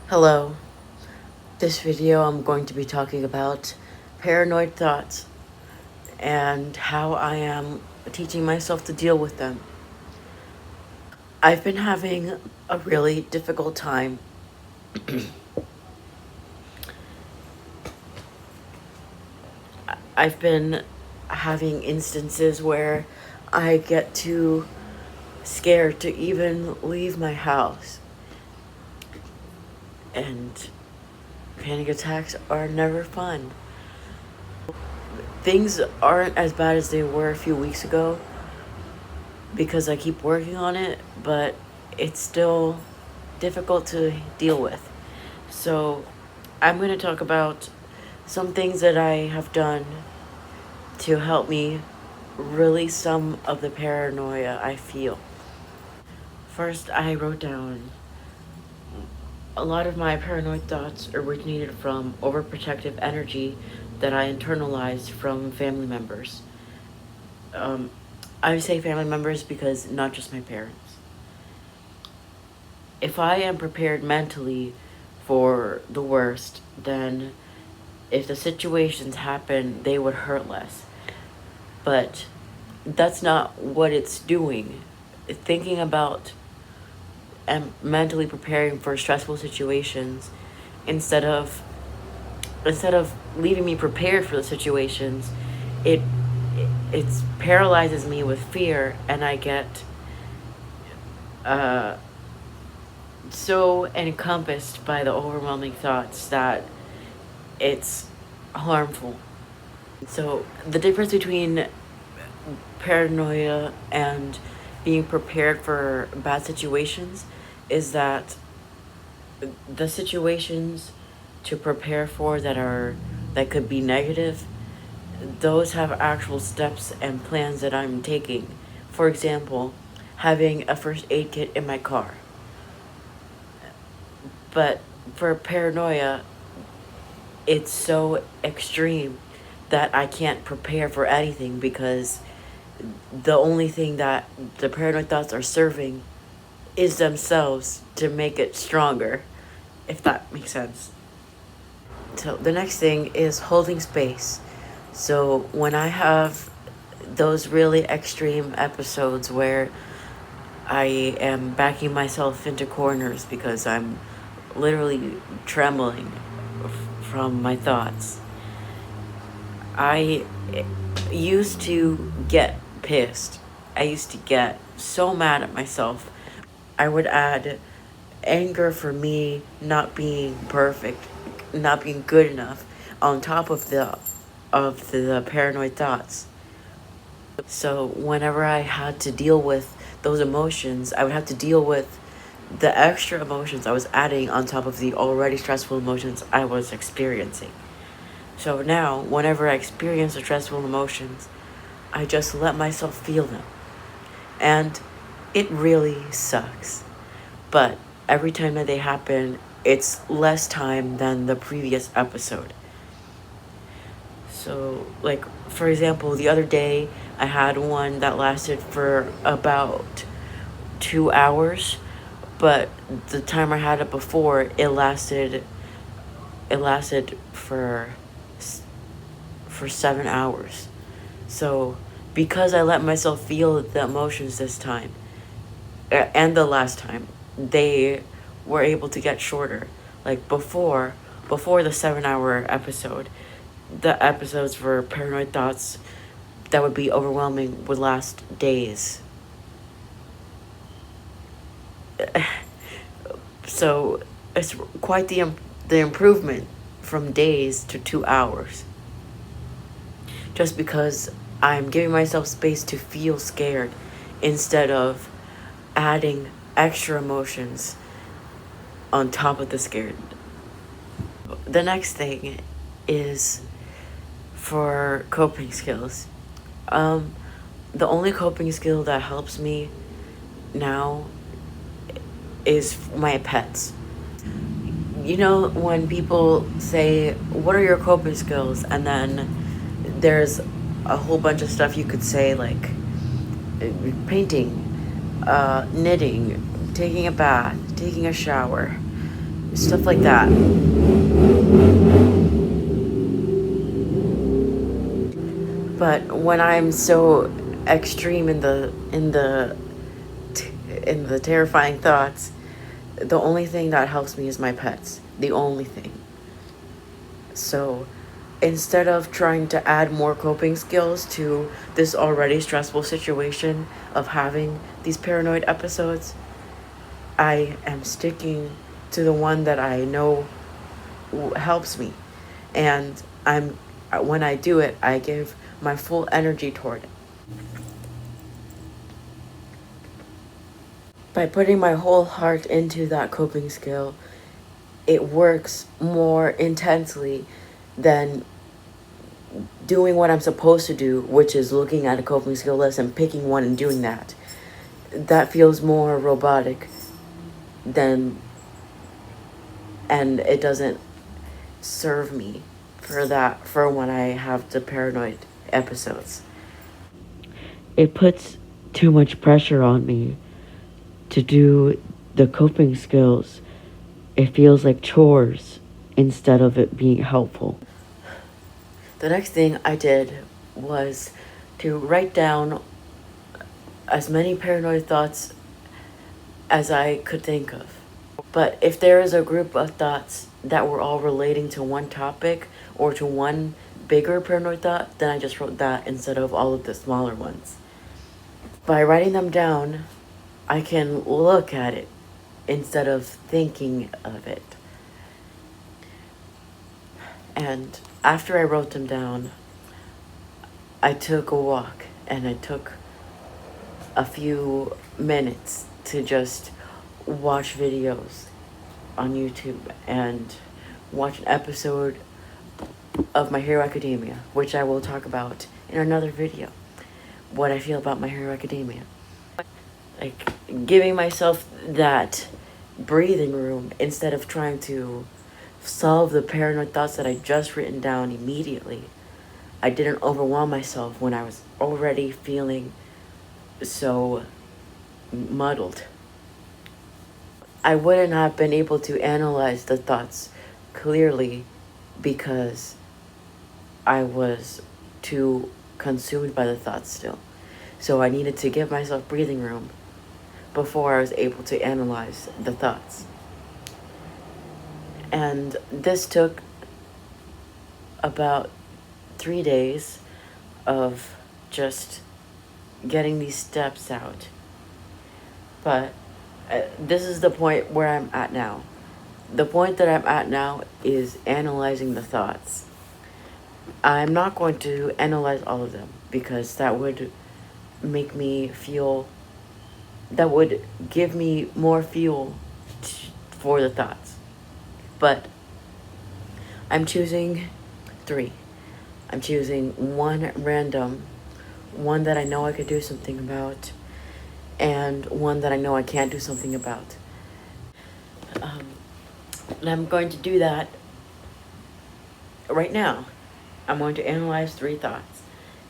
Hello. This video I'm going to be talking about paranoid thoughts and how I am teaching myself to deal with them. I've been having a really difficult time I've been having instances where I get too scared to even leave my house. And panic attacks are never fun. Things aren't as bad as they were a few weeks ago because I keep working on it, but it's still difficult to deal with. So, I'm going to talk about some things that I have done to help me release some of the paranoia I feel. First, I wrote down a lot of my paranoid thoughts originated from overprotective energy that I internalized from family members. I say family members because not just my parents. If I am prepared mentally for the worst, then if the situations happen, they would hurt less. But that's not what it's doing. Thinking about and mentally preparing for stressful situations instead of leaving me prepared for the situations, it it paralyzes me with fear, and I get so encompassed by the overwhelming thoughts that it's harmful. So the difference between paranoia and being prepared for bad situations is that the situations to prepare for that could be negative, those have actual steps and plans that I'm taking. For example, having a first aid kit in my car. But for paranoia, it's so extreme that I can't prepare for anything because the only thing that the paranoid thoughts are serving is themselves to make it stronger, if that makes sense. So the next thing is holding space. So when I have those really extreme episodes where I am backing myself into corners because I'm literally trembling from my thoughts, I used to get pissed. I used to get so mad at myself. I would add anger for me not being perfect, not being good enough on top of the paranoid thoughts. So whenever I had to deal with those emotions, I would have to deal with the extra emotions I was adding on top of the already stressful emotions I was experiencing. So now, whenever I experience the stressful emotions, I just let myself feel them. And it really sucks. But every time that they happen, it's less time than the previous episode. So, like, for example, the other day, I had one that lasted for about 2 hours, but the time I had it before, it lasted for 7 hours. So, because I let myself feel the emotions this time, and the last time, they were able to get shorter. Like before the 7 hour episode, the episodes for paranoid thoughts that would be overwhelming would last days. So it's quite the improvement from days to 2 hours. Just because I'm giving myself space to feel scared instead of adding extra emotions on top of the scared. The next thing is for coping skills. The only coping skill that helps me now is my pets. You know, when people say, "What are your coping skills?" and then there's a whole bunch of stuff you could say, like painting, knitting, taking a bath, taking a shower, stuff like that. But when I'm so extreme in the terrifying thoughts, the only thing that helps me is my pets. The only thing. So instead of trying to add more coping skills to this already stressful situation of having these paranoid episodes, I am sticking to the one that I know helps me. And when I do it, I give my full energy toward it. By putting my whole heart into that coping skill, it works more intensely than doing what I'm supposed to do, which is looking at a coping skill list and picking one and doing that. That feels more robotic than, and it doesn't serve me for when I have the paranoid episodes. It puts too much pressure on me to do the coping skills. It feels like chores instead of it being helpful. The next thing I did was to write down as many paranoid thoughts as I could think of. But if there is a group of thoughts that were all relating to one topic or to one bigger paranoid thought, then I just wrote that instead of all of the smaller ones. By writing them down, I can look at it instead of thinking of it. And after I wrote them down, I took a walk and I took a few minutes to just watch videos on YouTube and watch an episode of My Hero Academia, which I will talk about in another video, what I feel about My Hero Academia. Like, giving myself that breathing room instead of trying to solve the paranoid thoughts that I just written down immediately. I didn't overwhelm myself when I was already feeling so muddled. I wouldn't have been able to analyze the thoughts clearly because I was too consumed by the thoughts still. So I needed to give myself breathing room before I was able to analyze the thoughts. And this took about 3 days of just getting these steps out. But this is the point where I'm at now. The point that I'm at now is analyzing the thoughts. I'm not going to analyze all of them because that would make me feel, that would give me more fuel for the thoughts. But I'm choosing 3. I'm choosing one random, one that I know I could do something about, and one that I know I can't do something about. And I'm going to do that right now. I'm going to analyze 3 thoughts.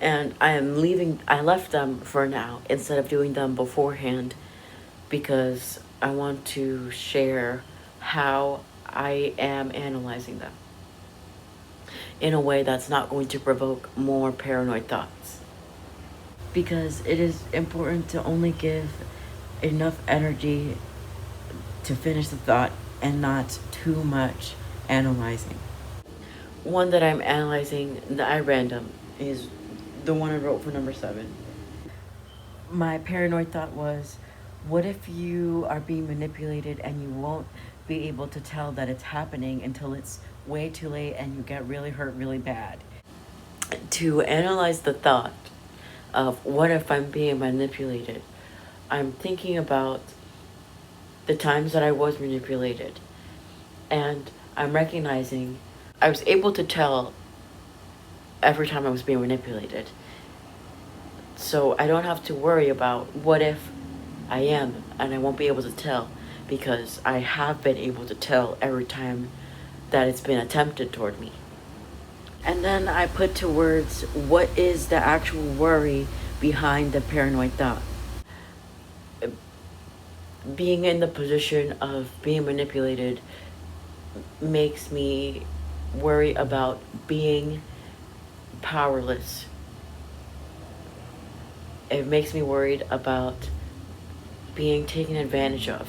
And I left them for now instead of doing them beforehand because I want to share how I am analyzing them in a way that's not going to provoke more paranoid thoughts. Because it is important to only give enough energy to finish the thought and not too much analyzing. One that I'm analyzing that I random is the one I wrote for number 7. My paranoid thought was, what if you are being manipulated and you won't be able to tell that it's happening until it's way too late and you get really hurt really bad? To analyze the thought of what if I'm being manipulated, I'm thinking about the times that I was manipulated, and I'm recognizing I was able to tell every time I was being manipulated. So I don't have to worry about what if I am and I won't be able to tell, because I have been able to tell every time that it's been attempted toward me. And then I put to words what is the actual worry behind the paranoid thought. Being in the position of being manipulated makes me worry about being powerless. It makes me worried about being taken advantage of.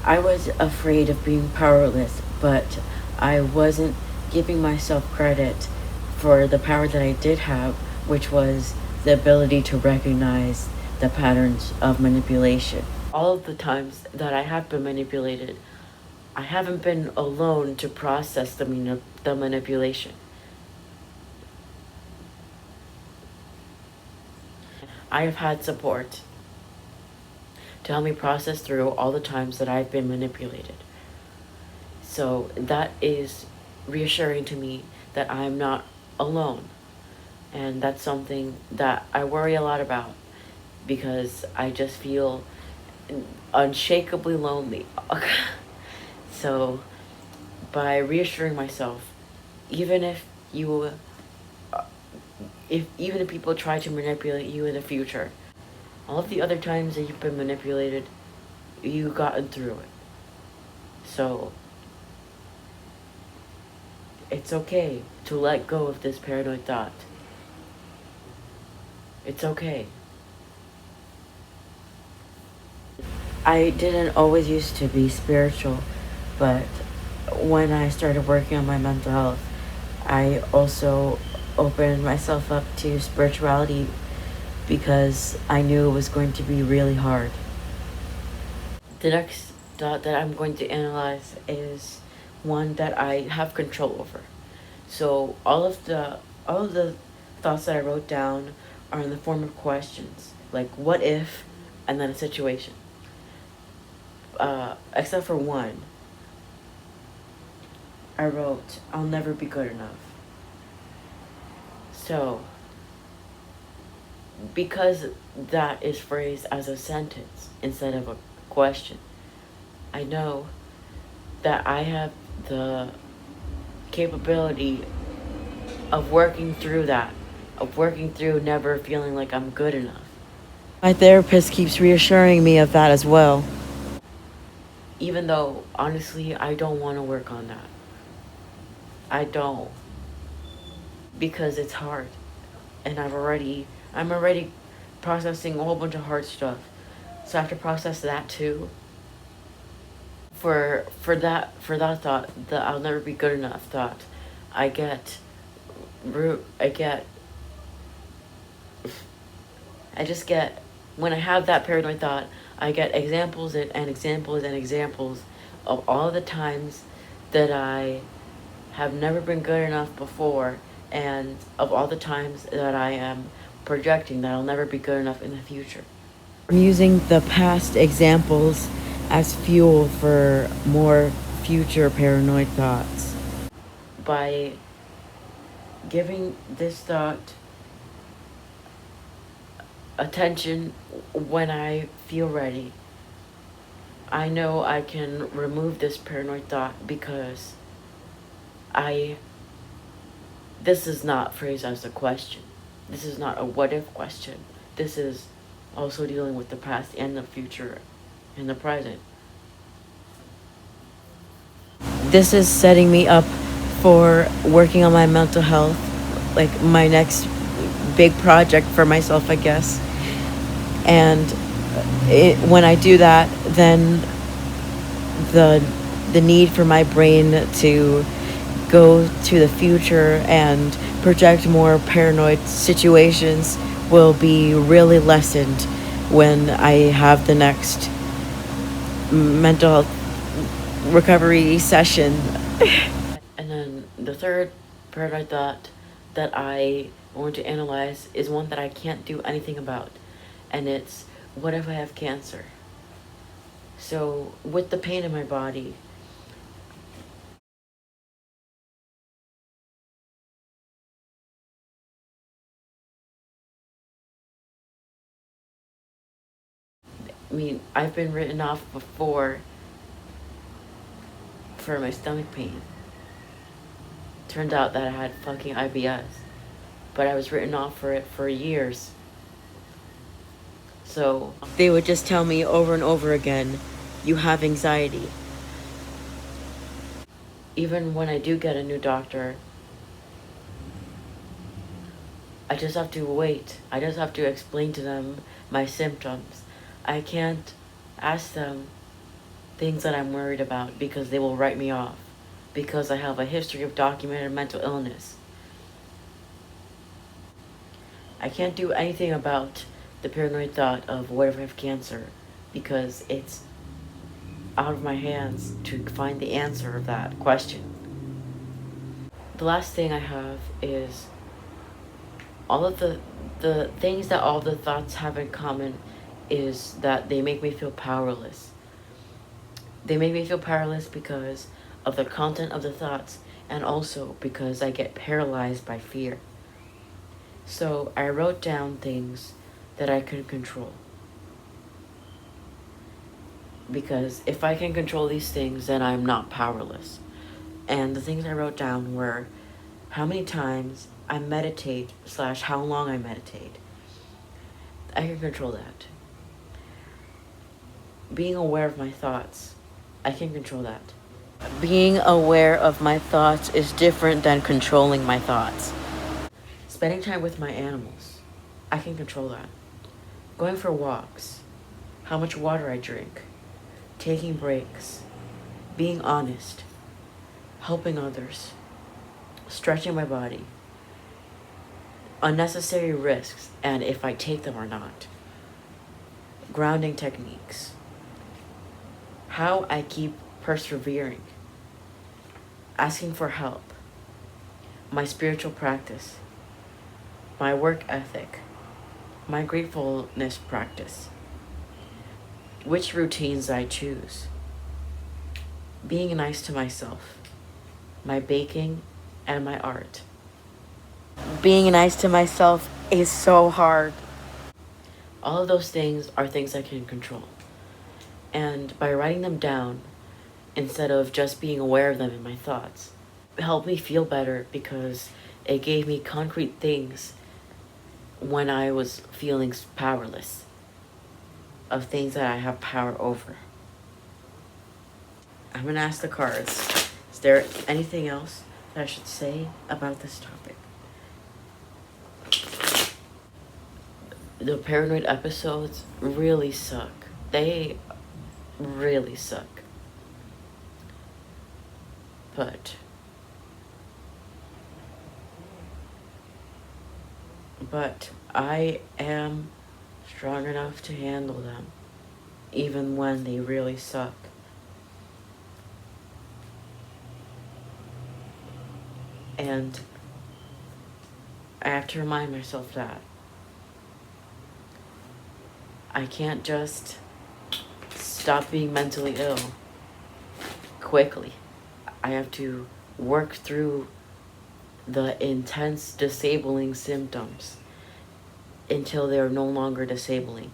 I was afraid of being powerless, but I wasn't giving myself credit for the power that I did have, which was the ability to recognize the patterns of manipulation. All of the times that I have been manipulated, I haven't been alone to process the manipulation. I have had support to help me process through all the times that I've been manipulated. So that is reassuring to me that I'm not alone. And that's something that I worry a lot about because I just feel unshakably lonely. So by reassuring myself, even you if even if people try to manipulate you in the future, all of the other times that you've been manipulated, you gotten through it. So it's okay to let go of this paranoid thought. It's okay. I didn't always used to be spiritual, but when I started working on my mental health, I also opened myself up to spirituality because I knew it was going to be really hard. The next thought that I'm going to analyze is one that I have control over. So all of the thoughts that I wrote down are in the form of questions, like what if, and then a situation. Except for one, I wrote, I'll never be good enough. So, because that is phrased as a sentence instead of a question, I know that I have the capability of working through that, of working through never feeling like I'm good enough. My therapist keeps reassuring me of that as well. Even though, honestly, I don't want to work on that. I don't. Because it's hard. And I'm already processing a whole bunch of hard stuff. So I have to process that too. For that thought, the I'll never be good enough thought, I get I get I just get when I have that paranoid thought, I get examples and examples and examples of all the times that I have never been good enough before, and of all the times that I am projecting that I'll never be good enough in the future. I'm using the past examples as fuel for more future paranoid thoughts. By giving this thought attention when I feel ready, I know I can remove this paranoid thought because I this is not phrased as a question. This is not a what if question. This is also dealing with the past and the future and the present. This is setting me up for working on my mental health, like my next big project for myself, I guess. And when I do that, then the the need for my brain to go to the future and project more paranoid situations will be really lessened when I have the next mental health recovery session. And then the third paranoid thought that I want to analyze is one that I can't do anything about. And it's, what if I have cancer? So, with the pain in my body, I mean, I've been written off before for my stomach pain. Turned out that I had fucking IBS, but I was written off for it for years. So they would just tell me over and over again, you have anxiety. Even when I do get a new doctor, I just have to wait. I just have to explain to them my symptoms. I can't ask them things that I'm worried about because they will write me off because I have a history of documented mental illness. I can't do anything about the paranoid thought of what if I have cancer because it's out of my hands to find the answer of that question. The last thing I have is all of the things that all the thoughts have in common is that they make me feel powerless. They make me feel powerless because of the content of the thoughts and also because I get paralyzed by fear. So I wrote down things that I could control. Because if I can control these things, then I'm not powerless. And the things I wrote down were how many times I meditate / how long I meditate. I can control that. Being aware of my thoughts, I can control that. Being aware of my thoughts is different than controlling my thoughts. Spending time with my animals, I can control that. Going for walks, how much water I drink, taking breaks, being honest, helping others, stretching my body, unnecessary risks, and if I take them or not, grounding techniques, how I keep persevering, asking for help, my spiritual practice, my work ethic, my gratefulness practice, which routines I choose, being nice to myself, my baking, and my art. Being nice to myself is so hard. All of those things are things I can control. And by writing them down, instead of just being aware of them in my thoughts, it helped me feel better because it gave me concrete things when I was feeling powerless, of things that I have power over. I'm gonna ask the cards, is there anything else that I should say about this topic? The paranoid episodes really suck. They really suck. But I am strong enough to handle them, even when they really suck. And I have to remind myself that I can't just stop being mentally ill quickly. I have to work through the intense disabling symptoms until they're no longer disabling.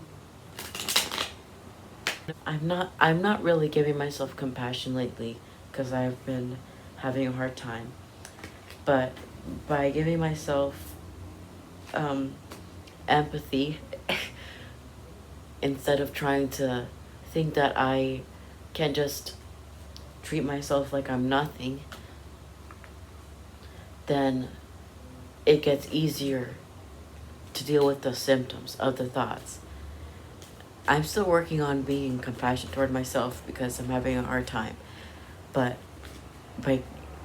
I'm not really giving myself compassion lately because I've been having a hard time. But by giving myself empathy instead of trying to think that I can just treat myself like I'm nothing, then it gets easier to deal with the symptoms of the thoughts. I'm still working on being compassionate toward myself because I'm having a hard time. But by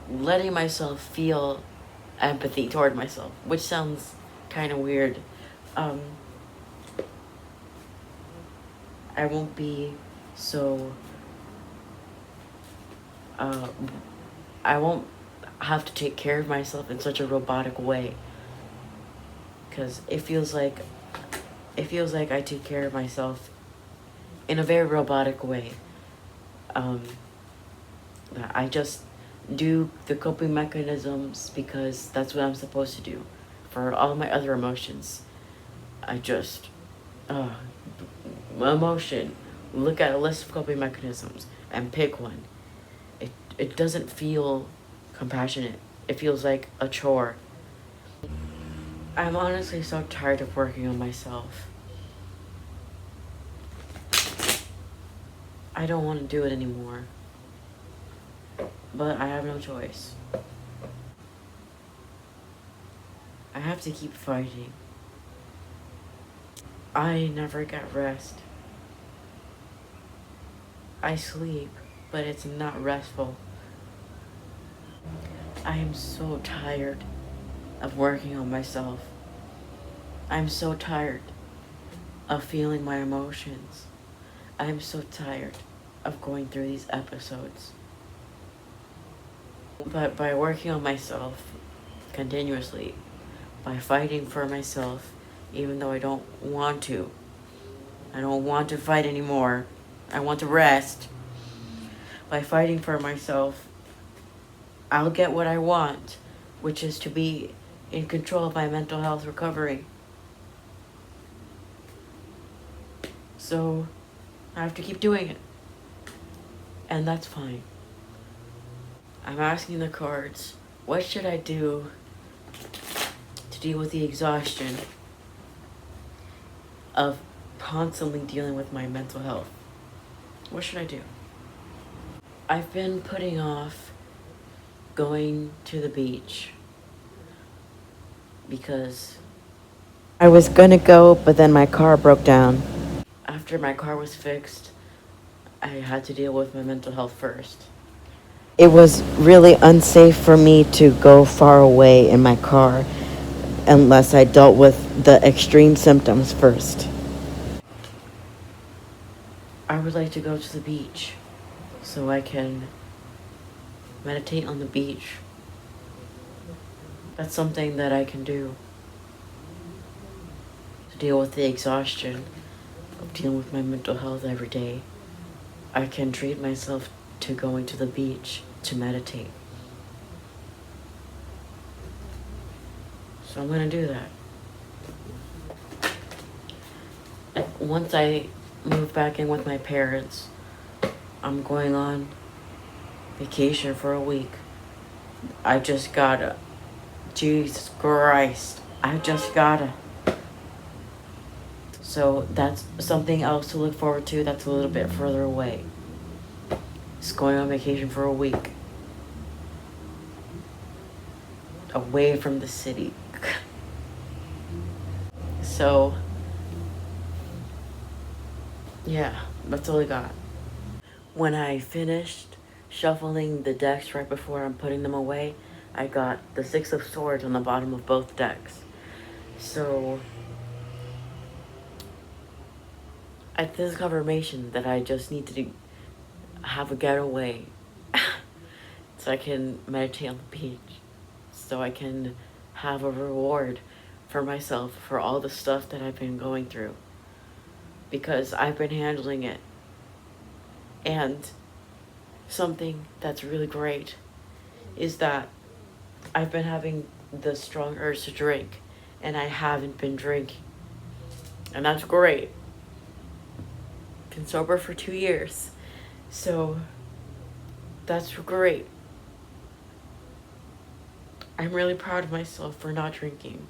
letting myself feel empathy toward myself, which sounds kind of weird, I won't be so, I won't have to take care of myself in such a robotic way. Because it feels like I take care of myself in a very robotic way. I just do the coping mechanisms because that's what I'm supposed to do. For all my other emotions, I just, emotion, look at a list of coping mechanisms and pick one. It doesn't feel compassionate. It feels like a chore. I'm honestly so tired of working on myself. I don't want to do it anymore. But I have no choice. I have to keep fighting. I never get rest. I sleep, but it's not restful. I am so tired of working on myself. I'm so tired of feeling my emotions. I'm so tired of going through these episodes. But by working on myself continuously, by fighting for myself, even though I don't want to fight anymore. I want to rest. By fighting for myself, I'll get what I want, which is to be in control of my mental health recovery. So I have to keep doing it. And that's fine. I'm asking the cards, what should I do to deal with the exhaustion of constantly dealing with my mental health? What should I do? I've been putting off going to the beach because I was gonna go, but then my car broke down. After my car was fixed, I had to deal with my mental health first. It was really unsafe for me to go far away in my car unless I dealt with the extreme symptoms first. I would like to go to the beach so I can meditate on the beach. That's something that I can do to deal with the exhaustion of dealing with my mental health every day. I can treat myself to going to the beach to meditate. So I'm gonna do that. Once I move back in with my parents, I'm going on vacation for a week. I just gotta. Jesus Christ. I just gotta. So that's something else to look forward to that's a little bit further away. Just going on vacation for a week. Away from the city. So, yeah, that's all I got. When I finished shuffling the decks right before I'm putting them away, I got the Six of Swords on the bottom of both decks. So, this is confirmation that I just need to have a getaway so I can meditate on the beach. So I can have a reward for myself for all the stuff that I've been going through. Because I've been handling it. And something that's really great is that I've been having the strong urge to drink, and I haven't been drinking. And that's great. Been sober for 2 years. So that's great. I'm really proud of myself for not drinking.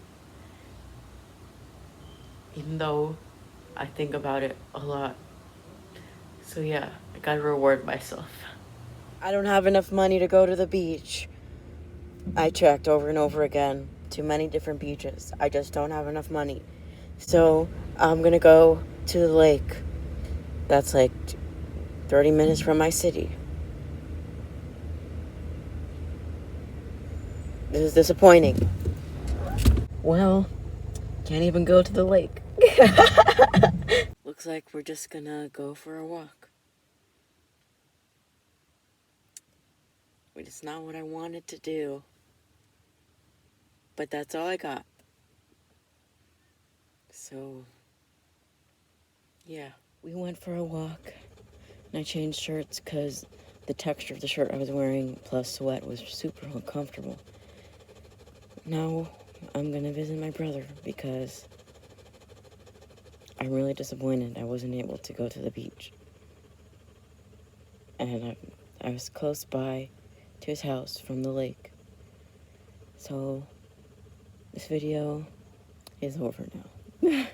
Even though I think about it a lot. So yeah, I gotta reward myself. I don't have enough money to go to the beach. I checked over and over again to many different beaches. I just don't have enough money. So I'm gonna go to the lake. That's like 30 minutes from my city. This is disappointing. Well, can't even go to the lake. Looks like we're just gonna go for a walk. It's not what I wanted to do, but that's all I got. So, yeah, we went for a walk, and I changed shirts because the texture of the shirt I was wearing plus sweat was super uncomfortable. Now I'm gonna visit my brother because I'm really disappointed I wasn't able to go to the beach. And I was close by to his house from the lake. So this video is over now.